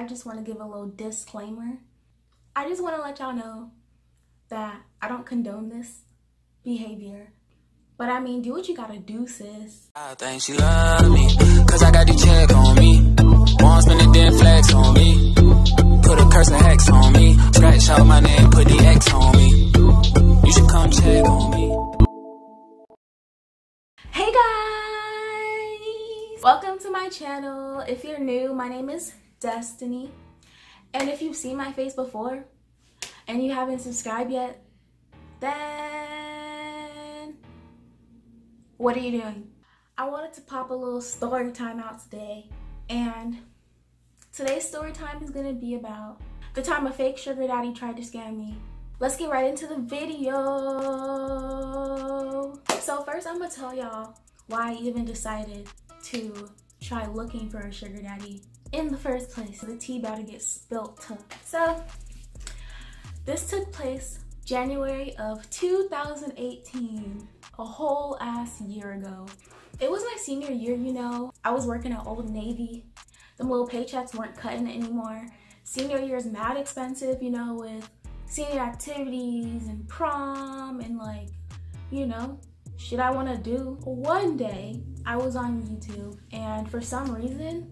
I just want to give a little disclaimer. I just want to let y'all know that I don't condone this behavior. But I mean, do what you gotta do, sis. I think she love me, cause I got the check on me. Won't spend it, then flex on me. Put a curse of hex on me. Scratch out my name, put the X on me. You should come check on me. Hey guys! Welcome to my channel. If you're new, my name is Destiny. And if you've seen my face before and you haven't subscribed yet, then what are you doing? I wanted to pop a little story time out today, and today's story time is gonna be about the time a fake sugar daddy tried to scam me. Let's get right into the video. So first I'm gonna tell y'all why I even decided to try looking for a sugar daddy in the first place. The tea about to get spilt. So this took place January of 2018, a whole ass year ago. It was my senior year, you know. I was working at Old Navy. Them little paychecks weren't cutting it anymore. Senior year is mad expensive, you know, with senior activities and prom and like, you know, shit I want to do. One day I was on YouTube and for some reason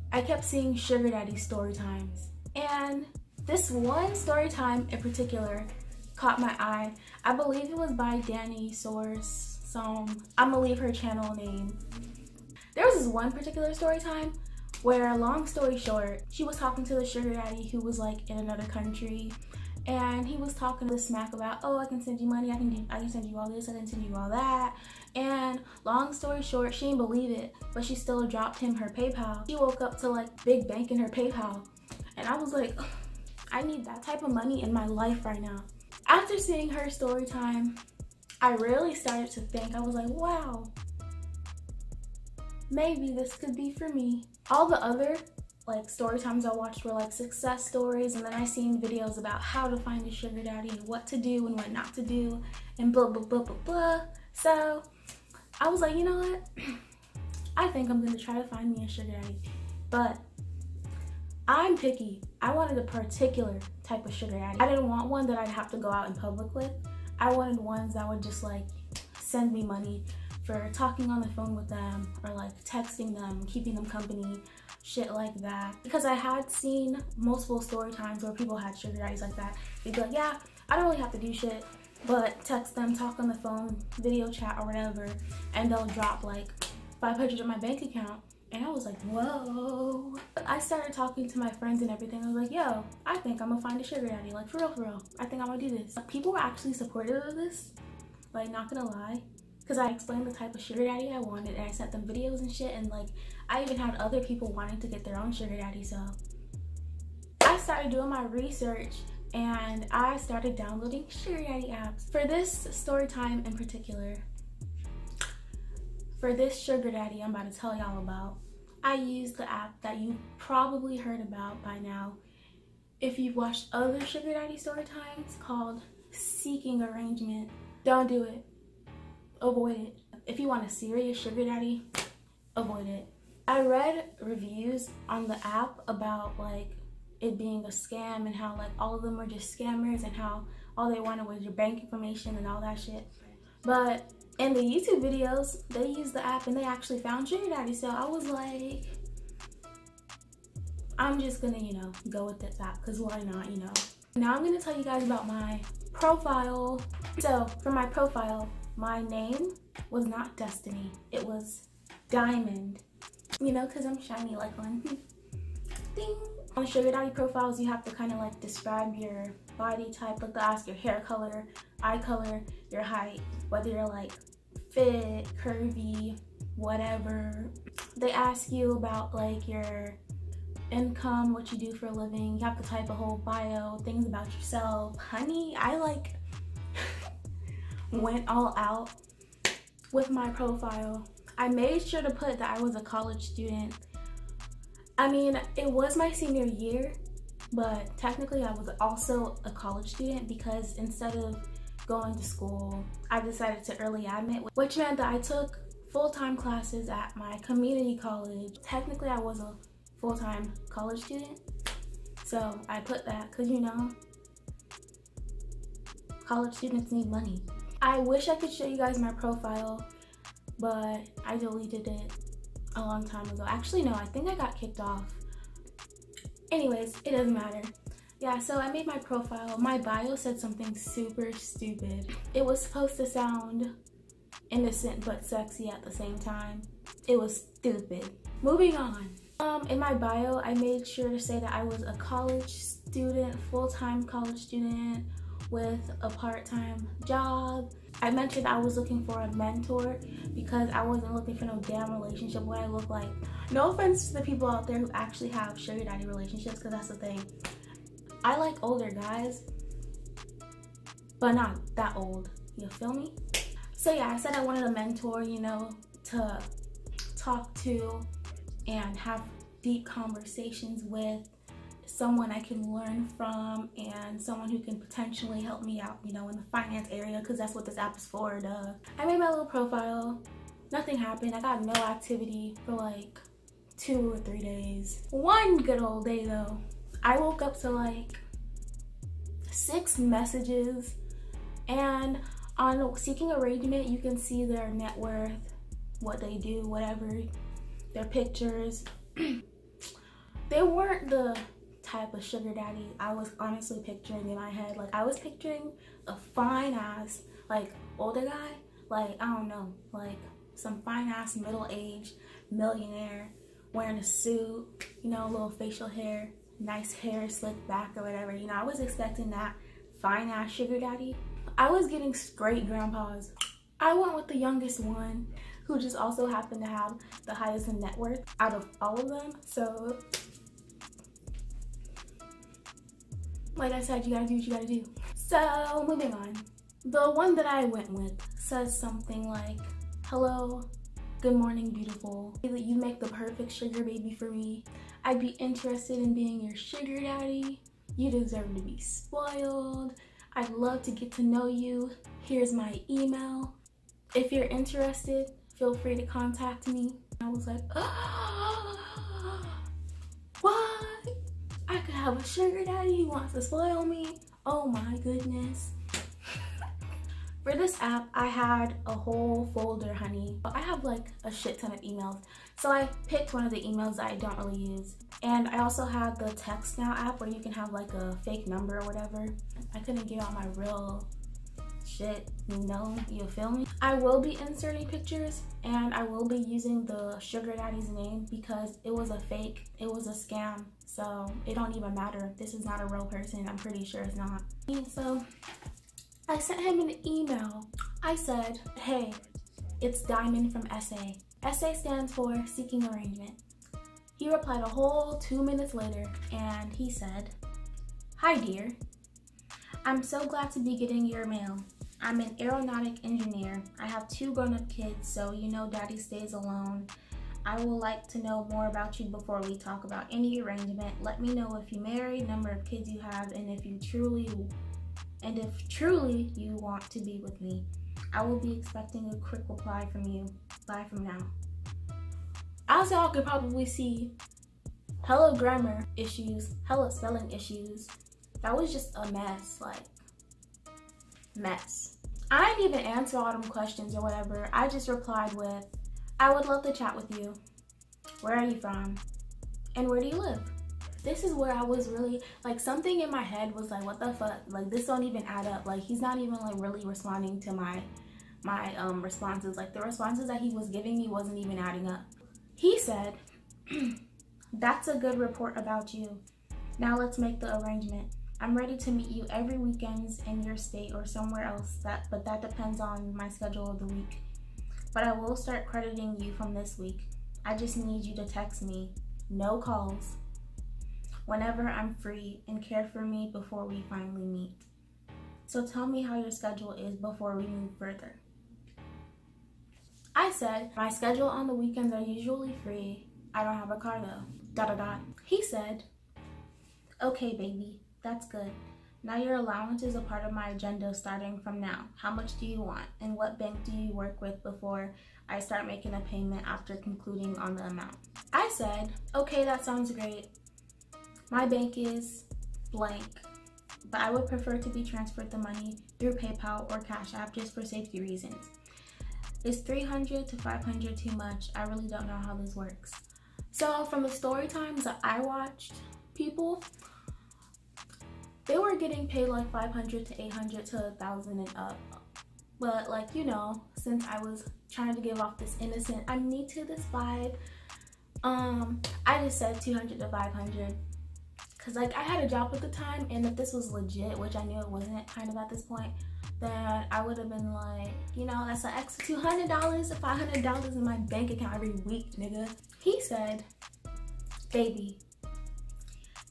I kept seeing sugar daddy story times, and this one story time in particular caught my eye. I believe it was by Danny Source, I'm gonna leave her channel name. There was this one particular story time where, long story short, she was talking to the sugar daddy who was like in another country, and he was talking to smack about, oh, I can send you money, I can send you all this, I can send you all that. And long story short, she didn't believe it, but she still dropped him her PayPal. She woke up to like big bank in her PayPal, and I was like, I need that type of money in my life right now. After seeing her story time, I really started to think. I was like, wow, maybe this could be for me. All the other like story times I watched were like success stories, and then I seen videos about how to find a sugar daddy and what to do and what not to do and blah blah blah blah blah. So I was like, you know what, I think I'm gonna try to find me a sugar daddy. But I'm picky. I wanted a particular type of sugar daddy. I didn't want one that I'd have to go out in public with. I wanted ones that would just like send me money for talking on the phone with them, or like texting them, keeping them company, shit like that. Because I had seen multiple story times where people had sugar daddies like that. They'd be like, yeah, I don't really have to do shit but text them, talk on the phone, video chat or whatever, and they'll drop like 500 in my bank account. And I was like, whoa. I started talking to my friends and everything. I was like, yo, I think I'm gonna find a sugar daddy. Like, for real. I think I'm gonna do this. People were actually supportive of this, like, not gonna lie. Because I explained the type of sugar daddy I wanted, and I sent them videos and shit. And like, I even had other people wanting to get their own sugar daddy. So I started doing my research, and I started downloading sugar daddy apps. For this story time in particular, for this sugar daddy I'm about to tell y'all about, I used the app that you probably heard about by now if you've watched other sugar daddy story times, called Seeking Arrangement. Don't do it. Avoid it. If you want a serious sugar daddy, avoid it. I read reviews on the app about like it being a scam and how like all of them were just scammers and how all they wanted was your bank information and all that shit. But in the YouTube videos, they used the app and they actually found sugar daddy. So I was like, I'm just gonna, you know, go with this app, because why not, you know. Now I'm gonna tell you guys about my profile. So for my profile, my name was not Destiny, it was Diamond. You know, because I'm shiny like one. Ding. On sugar daddy profiles, you have to kind of like describe your body type, like they ask your hair color, eye color, your height, whether you're like fit, curvy, whatever. They ask you about like your income, what you do for a living. You have to type a whole bio, things about yourself. Honey, I like went all out with my profile. I made sure to put that I was a college student. I mean, it was my senior year, but technically I was also a college student, because instead of going to school, I decided to early admit, which meant that I took full-time classes at my community college. Technically I was a full-time college student. So I put that because, you know, college students need money. I wish I could show you guys my profile, but I deleted it a long time ago. Actually, no, I think I got kicked off. Anyways, it doesn't matter. Yeah, so I made my profile. My bio said something super stupid. It was supposed to sound innocent but sexy at the same time. It was stupid. Moving on. In my bio, I made sure to say that I was a college student, full-time college student with a part-time job. I mentioned I was looking for a mentor because I wasn't looking for no damn relationship. What I look like. No offense to the people out there who actually have sugar daddy relationships, because that's the thing. I like older guys, but not that old. You feel me? So yeah, I said I wanted a mentor, you know, to talk to and have deep conversations with, someone I can learn from, and someone who can potentially help me out, you know, in the finance area, because that's what this app is for, duh. I made my little profile. Nothing happened. I got no activity for like 2 or 3 days. One good old day though, I woke up to like 6 messages, and on Seeking Arrangement you can see their net worth, what they do, whatever, their pictures. They weren't the type of sugar daddy I was honestly picturing in my head. Like, I was picturing a fine ass, like, older guy, like, I don't know, like some fine ass middle-aged millionaire wearing a suit, you know, little facial hair, nice hair slicked back or whatever. You know, I was expecting that fine ass sugar daddy. I was getting great grandpas. I went with the youngest one, who just also happened to have the highest net worth out of all of them. So like I said, you gotta do what you gotta do. So moving on. The one that I went with says something like, hello, good morning, beautiful. You make the perfect sugar baby for me. I'd be interested in being your sugar daddy. You deserve to be spoiled. I'd love to get to know you. Here's my email. If you're interested, feel free to contact me. I was like, oh, what? I could have a sugar daddy who wants to spoil me. Oh my goodness. For this app, I had a whole folder, honey. I have like a shit ton of emails. So I picked one of the emails that I don't really use. And I also had the Text Now app where you can have like a fake number or whatever. I couldn't get all my real shit, you know, you feel me? I will be inserting pictures, and I will be using the sugar daddy's name because it was a fake, it was a scam. So it don't even matter. This is not a real person. I'm pretty sure it's not. And so I sent him an email. I said, hey, it's Diamond from SA. SA stands for Seeking Arrangement. He replied a whole 2 minutes later, and he said, hi dear, I'm so glad to be getting your mail. I'm an aeronautic engineer. I have 2 grown-up kids, so you know daddy stays alone. I would like to know more about you before we talk about any arrangement. Let me know if you're married, number of kids you have, and if truly you want to be with me. I will be expecting a quick reply from you. Bye from now. As y'all could probably see, hella grammar issues, hella spelling issues. That was just a mess, like, mess. I didn't even answer all them questions or whatever. I just replied with, I would love to chat with you. Where are you from? And where do you live? This is where I was really, like, something in my head was like, what the fuck? Like, this don't even add up. Like, he's not even, like, really responding to my responses. Like, the responses that he was giving me wasn't even adding up. He said, that's a good report about you. Now let's make the arrangement. I'm ready to meet you every weekends in your state or somewhere else, but that depends on my schedule of the week. But I will start crediting you from this week. I just need you to text me, no calls, whenever I'm free, and care for me before we finally meet. So tell me how your schedule is before we move further. I said, my schedule on the weekends are usually free. I don't have a car though. ... He said, okay baby, that's good. Now your allowance is a part of my agenda starting from now. How much do you want? And what bank do you work with before I start making a payment after concluding on the amount? I said, okay, that sounds great. My bank is blank, but I would prefer to be transferred the money through PayPal or Cash App just for safety reasons. Is $300 to $500 too much? I really don't know how this works. So from the story times that I watched, people, they were getting paid like $500 to $800 to $1,000 and up. But like, you know, since I was trying to give off this innocent, I'm new to this vibe, I just said $200 to $500. Cause like I had a job at the time, and if this was legit, which I knew it wasn't kind of at this point, then I would have been like, you know, that's an extra $200 to $500 in my bank account every week, nigga. He said, baby,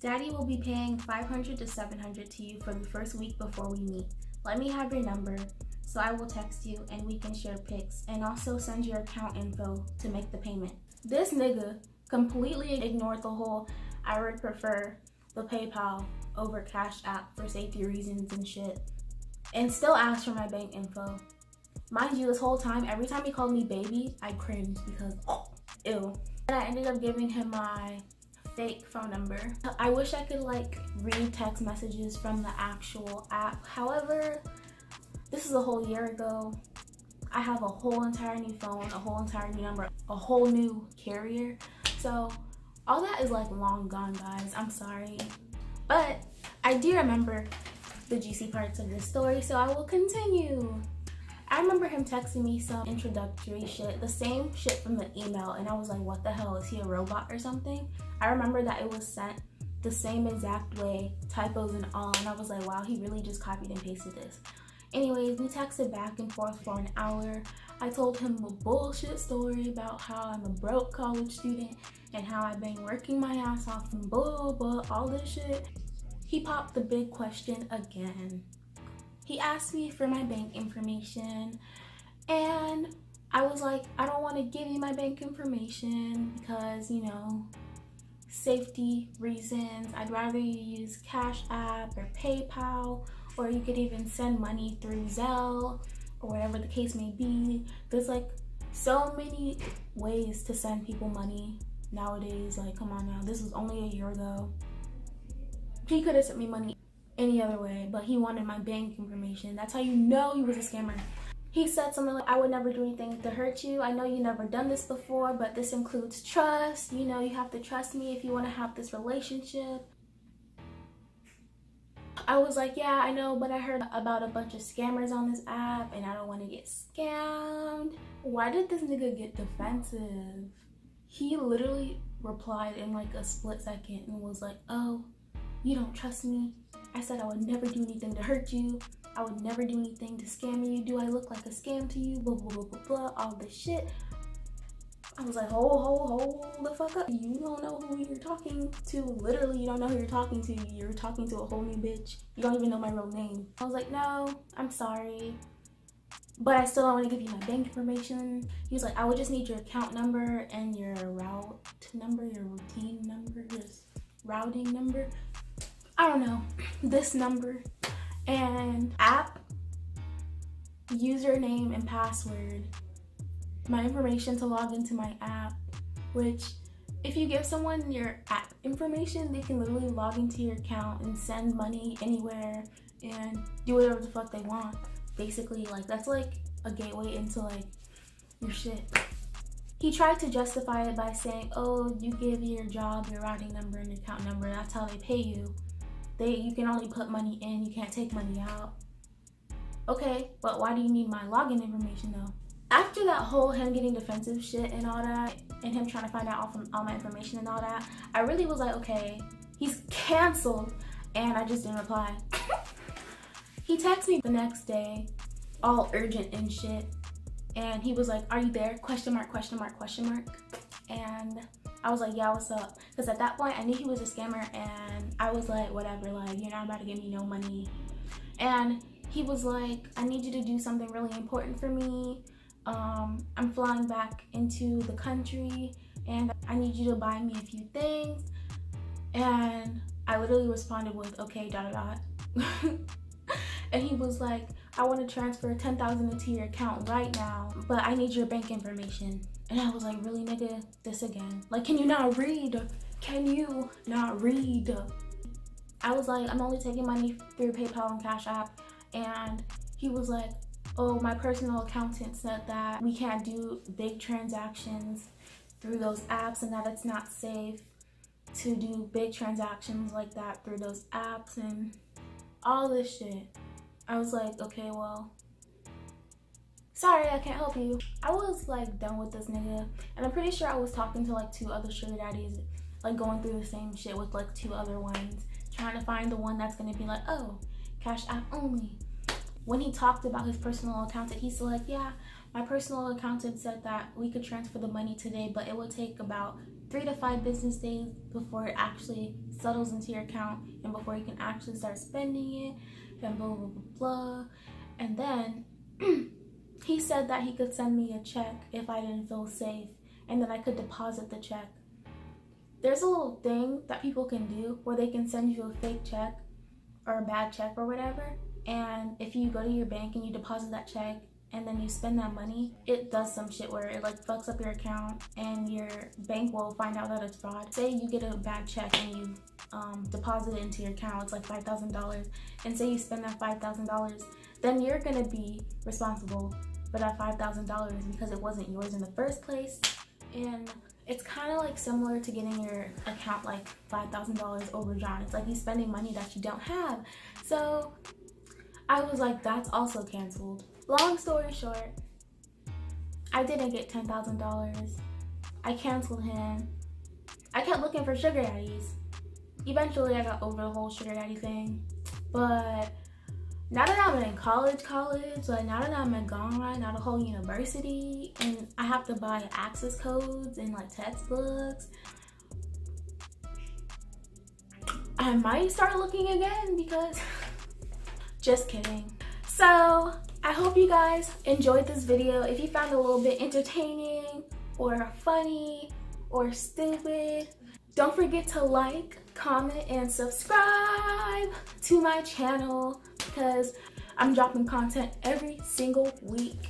Daddy will be paying $500 to $700 to you for the first week before we meet. Let me have your number, so I will text you and we can share pics and also send your account info to make the payment. This nigga completely ignored the whole I would prefer the PayPal over Cash App for safety reasons and shit, and still asked for my bank info. Mind you, this whole time, every time he called me baby, I cringed because, oh, ew. And I ended up giving him my fake phone number. I wish I could like read text messages from the actual app. However, this is a whole year ago. I have a whole entire new phone, a whole entire new number, a whole new carrier. So all that is like long gone, guys. I'm sorry. But I do remember the juicy parts of this story, so I will continue. I remember him texting me some introductory shit, the same shit from the email, and I was like, what the hell, is he a robot or something? I remember that it was sent the same exact way, typos and all, and I was like, wow, he really just copied and pasted this. Anyways, we texted back and forth for an hour. I told him a bullshit story about how I'm a broke college student and how I've been working my ass off and blah, blah, all this shit. He popped the big question again. He asked me for my bank information, and I was like, I don't want to give you my bank information because, you know, safety reasons. I'd rather you use Cash App or PayPal, or you could even send money through Zelle or whatever the case may be. There's like so many ways to send people money nowadays. Like, come on now, this was only a year ago. He could have sent me money any other way, but he wanted my bank information. That's how you know he was a scammer. He said something like, I would never do anything to hurt you. I know you never done this before, but this includes trust. You know, you have to trust me if you want to have this relationship. I was like, yeah, I know, but I heard about a bunch of scammers on this app and I don't want to get scammed. Why did this nigga get defensive? He literally replied in like a split second and was like, oh, you don't trust me? I said I would never do anything to hurt you. I would never do anything to scam you. Do I look like a scam to you? Blah, blah, blah, blah, blah, all this shit. I was like, hold the fuck up. You don't know who you're talking to. Literally, you don't know who you're talking to. You're talking to a whole new bitch. You don't even know my real name. I was like, no, I'm sorry, but I still don't want to give you my bank information. He was like, I would just need your account number and your route number, your routine number, just routing number. I don't know, this number and app, username and password, my information to log into my app, which if you give someone your app information, they can literally log into your account and send money anywhere and do whatever the fuck they want. Basically, like, that's like a gateway into like your shit. He tried to justify it by saying, oh, you give your job your routing number and account number, that's how they pay you. You can only put money in, you can't take money out. Okay, but why do you need my login information though? After that whole him getting defensive shit and all that, and him trying to find out all my information and all that, I really was like, okay, he's canceled, and I just didn't reply. He texted me the next day, all urgent and shit, and he was like, are you there? Question mark, question mark, question mark. And I was like, yeah, what's up? Because at that point, I knew he was a scammer, and I was like, whatever, like, you're not about to give me no money. And he was like, I need you to do something really important for me. I'm flying back into the country, and I need you to buy me a few things. And I literally responded with, okay, ... And he was like, I want to transfer 10,000 into your account right now, but I need your bank information. And I was like, really, nigga? This again? Like, can you not read? Can you not read? I was like, I'm only taking money through PayPal and Cash App. And he was like, oh, my personal accountant said that we can't do big transactions through those apps and that it's not safe to do big transactions like that through those apps and all this shit. I was like, okay, well, sorry, I can't help you. I was like done with this nigga, and I'm pretty sure I was talking to like 2 other sugar daddies, like going through the same shit with like 2 other ones, trying to find the one that's gonna be like, oh, Cash App only. When he talked about his personal accountant, he's like, yeah, my personal accountant said that we could transfer the money today, but it will take about 3 to 5 business days before it actually settles into your account and before you can actually start spending it and blah, blah, blah, blah. And then he said that he could send me a check if I didn't feel safe, and then I could deposit the check. There's a little thing that people can do where they can send you a fake check or a bad check or whatever, and if you go to your bank and you deposit that check and then you spend that money, it does some shit where it like fucks up your account and your bank will find out that it's fraud. Say you get a bad check and you deposit it into your account, it's like $5,000, and say you spend that $5,000, then you're gonna be responsible for that $5,000 because it wasn't yours in the first place. And it's kind of like similar to getting your account like $5,000 overdrawn. It's like you spending money that you don't have. So I was like, that's also canceled. Long story short, I didn't get $10,000. I canceled him. I kept looking for sugar daddies. Eventually I got over the whole sugar daddy thing. But now that I'm in college, like now that I'm gone, now the whole university, and I have to buy access codes and like textbooks, I might start looking again because just kidding. So I hope you guys enjoyed this video. If you found it a little bit entertaining or funny or stupid, don't forget to like, comment, and subscribe to my channel because I'm dropping content every single week.